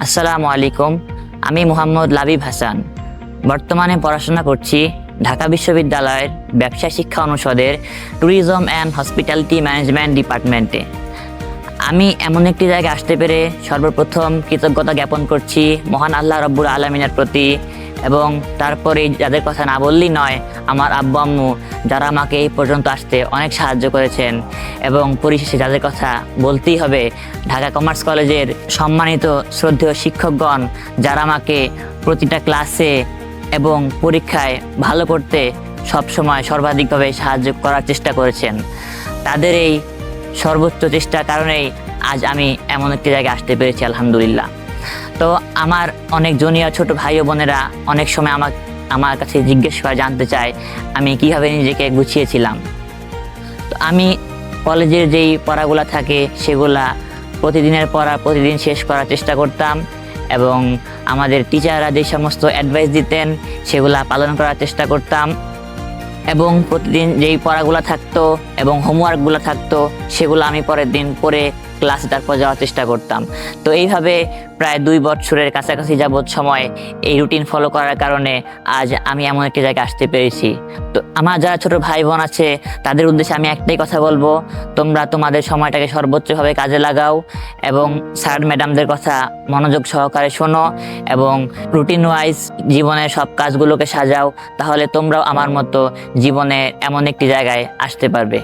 আসসালামু আলাইকুম। আমি মোহাম্মদ লাবিব হাসান। বর্তমানে পড়াশোনা করছি ঢাকা বিশ্ববিদ্যালয়ের ব্যবসায় শিক্ষা অনুষদের ট্যুরিজম অ্যান্ড হসপিটালিটি ম্যানেজমেন্ট ডিপার্টমেন্টে। আমি এমন একটি জায়গায় আসতে পেরে সর্বপ্রথম কৃতজ্ঞতা জ্ঞাপন করছি মহান আল্লাহ রব্বুল আলমিনের প্রতি, এবং তারপরে যাদের কথা না বললেই নয়, আমার আব্বু আম্মু, যারা আমাকে এই পর্যন্ত আসতে অনেক সাহায্য করেছেন। এবং পরিশেষে যাদের কথা বলতেই হবে, ঢাকা কমার্স কলেজের সম্মানিত শ্রদ্ধেয় শিক্ষকগণ, যারা আমাকে প্রতিটা ক্লাসে এবং পরীক্ষায় ভালো করতে সবসময় সর্বাধিকভাবে সাহায্য করার চেষ্টা করেছেন। তাদের এই সর্বোচ্চ চেষ্টার কারণেই আজ আমি এমন একটি জায়গায় আসতে পেরেছি, আলহামদুলিল্লাহ। তো আমার অনেক জুনিয়র ছোট ভাই ও বোনেরা অনেক সময় আমার কাছে জিজ্ঞেস করে জানতে চায় আমি কিভাবে নিজেকে গুছিয়েছিলাম। তো আমি কলেজের যেই পড়াগুলো থাকে সেগুলা প্রতিদিনের পড়া প্রতিদিন শেষ করার চেষ্টা করতাম, এবং আমাদের টিচাররা যে সমস্ত অ্যাডভাইস দিতেন সেগুলা পালন করার চেষ্টা করতাম, এবং প্রতিদিন যেই পড়াগুলো থাকতো এবং হোমওয়ার্কগুলো থাকতো সেগুলো আমি পরের দিন পড়ে ক্লাসে তারপর যাওয়ার চেষ্টা করতাম। তো এইভাবে প্রায় 2 বছরের কাছাকাছি যাবৎ সময় এই রুটিন ফলো করার কারণে আজ আমি এমন একটি জায়গায় আসতে পেরেছি। তো আমার যারা ছোট ভাই বোন আছে তাদের উদ্দেশ্যে আমি একটাই কথা বলবো, তোমরা তোমাদের সময়টাকে সর্বোচ্চভাবে কাজে লাগাও এবং স্যার ম্যাডামদের কথা মনোযোগ সহকারে শোনো এবং রুটিন ওয়াইজ জীবনের সব কাজগুলোকে সাজাও, তাহলে তোমরাও আমার মতো জীবনে এমন একটি জায়গায় আসতে পারবে।